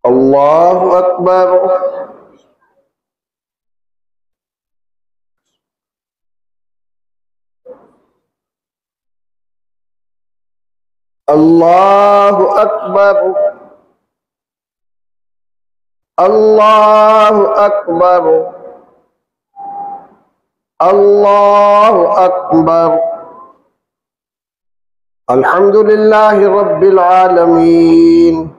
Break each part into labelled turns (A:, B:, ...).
A: الله أكبر. الله أكبر. الله أكبر. الله أكبر. الحمد لله رب العالمين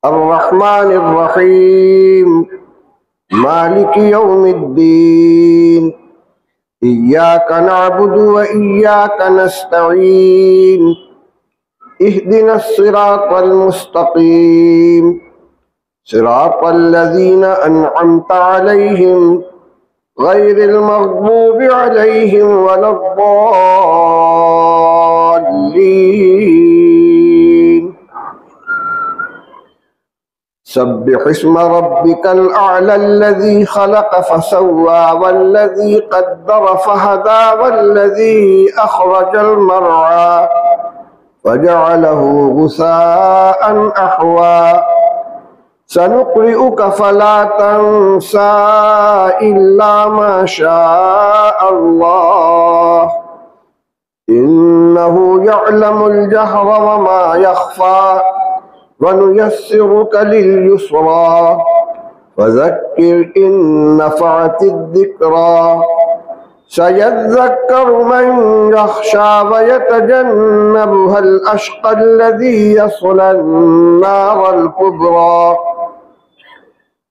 A: الرحمن الرحيم مالك يوم الدين إياك نعبد وإياك نستعين اهدنا الصراط المستقيم صراط الذين أنعمت عليهم غير المغضوب عليهم ولا الضالين. سبح اسم ربك الأعلى الذي خلق فسوى والذي قدر فهدى والذي أخرج المرعى فجعله غثاء أحوى. سنقرئك فلا تنسى إلا ما شاء الله إنه يعلم الجهر وما يخفى ونيسرك لليسرى فذكر إن نفعت الذكرى. سيذكر من يخشى ويتجنبها الأشقى الذي يصلى النار الكبرى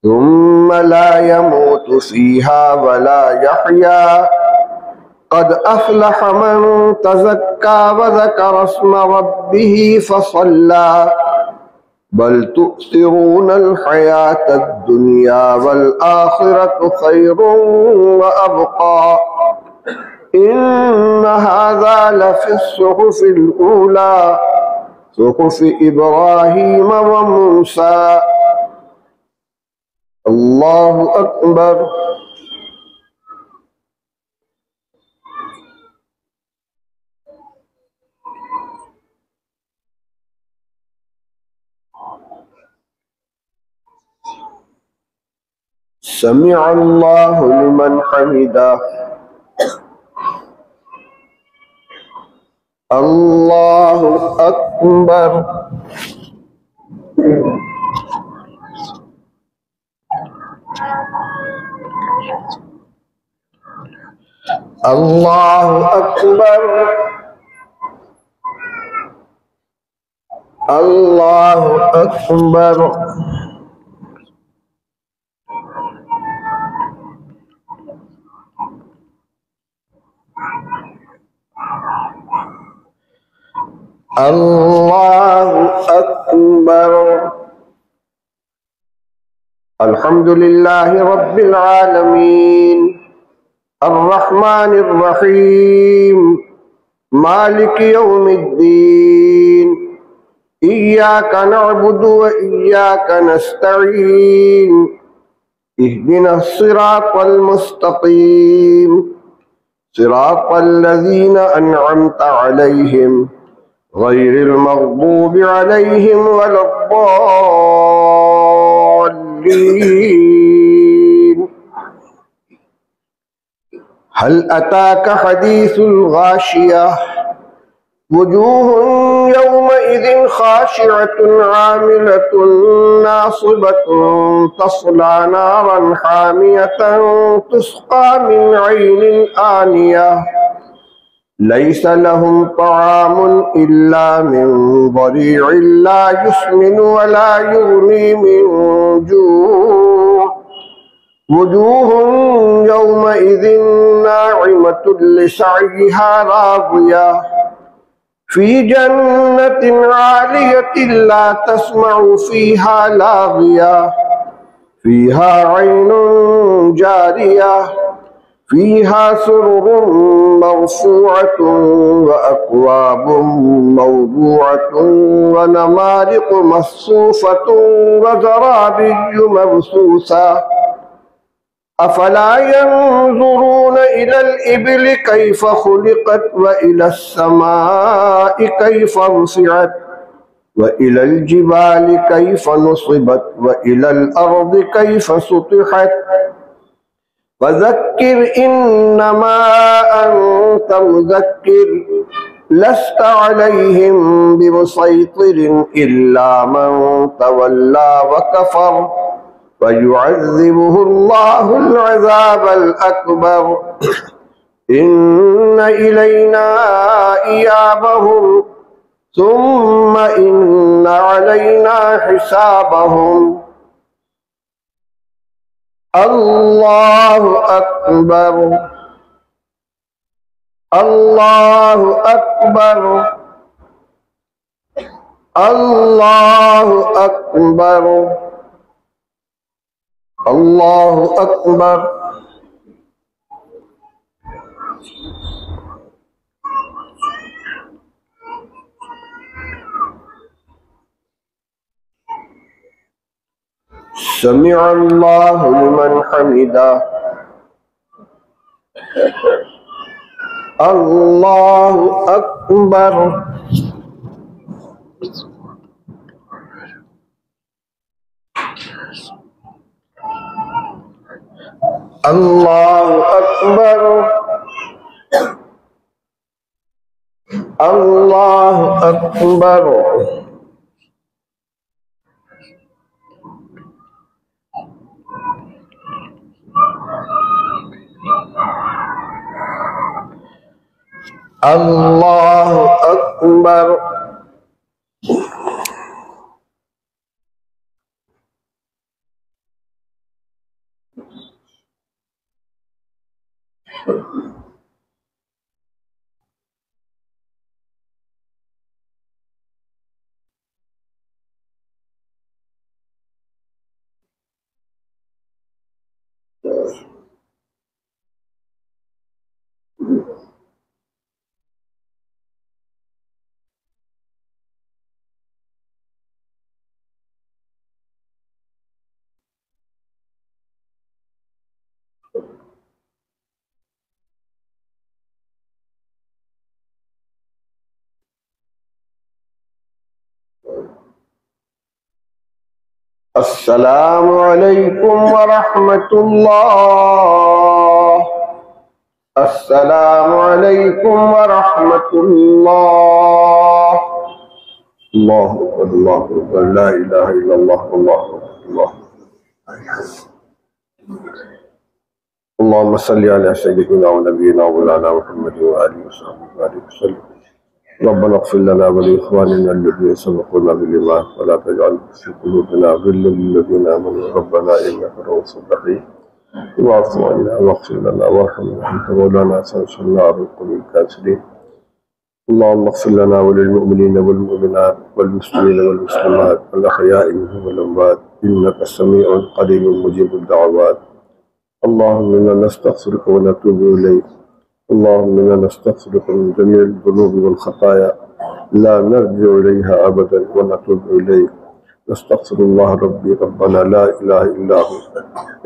A: ثم لا يموت فيها ولا يحيا. قد أفلح من تزكى وذكر اسم ربه فصلى بل تؤثرون الحياة الدنيا والآخرة خير وأبقى. إن هذا لفي الصحف الأولى صحف إبراهيم وموسى. الله أكبر. سمع الله لمن حمده. الله أكبر. الله أكبر. الله أكبر. الله أكبر. الحمد لله رب العالمين الرحمن الرحيم مالك يوم الدين إياك نعبد وإياك نستعين اهدنا الصراط المستقيم صراط الذين أنعمت عليهم غير المغضوب عليهم ولا الضالين. هل أتاك حديث الغاشية وجوه يومئذ خاشعة عاملة ناصبة تصلى نارا حامية تسقى من عين آنية ليس لهم طعام إلا من ضريع لا يسمن ولا يغني من جوع. وجوه يومئذ ناعمة لسعيها راضية في جنة عالية لا تسمع فيها لاغية فيها عين جارية فيها سرر مرفوعة وأكواب موضوعة ونمارق مصفوفة وزرابي مبثوثة. أفلا ينظرون إلى الإبل كيف خلقت وإلى السماء كيف رفعت وإلى الجبال كيف نصبت وإلى الأرض كيف سطحت فذكر إنما أنت مذكر لست عليهم بمسيطر إلا من تولى وكفر فيعذبه الله العذاب الأكبر إن إلينا إيابهم ثم إن علينا حسابهم. الله أكبر الله أكبر الله أكبر الله أكبر. سمع الله لمن حمده. الله أكبر. الله أكبر. الله أكبر. الله أكبر. السلام عليكم ورحمة الله. السلام عليكم ورحمة الله. الله أكبر الله أكبر لا إله إلا الله الله أكبر. اللهم صل على سيدنا ونبينا ومولانا محمد وآله وصحبه وسلم. ربنا اغفر لنا ولإخواننا الذين سبقونا بالإيمان ولا تجعل في قلوبنا غلا للذين آمنوا ربنا إنك رؤوف رحيم واعف عنا واغفر لنا وارحمنا أنت مولانا فانصرنا على القوم الكافرين. اللهم اغفر لنا وللمؤمنين والمؤمنات والمسلمين والمسلمات الأحياء منهم والأموات إنك سميع قريب مجيب الدعوات. اللهم إنا نستغفرك ونتوب إليك. اللهم إنا نستغفرك من جميع الذنوب والخطايا لا نرجع إليها أبدا ونتوب إليك. نستغفر الله ربي ربنا لا إله إلا هو.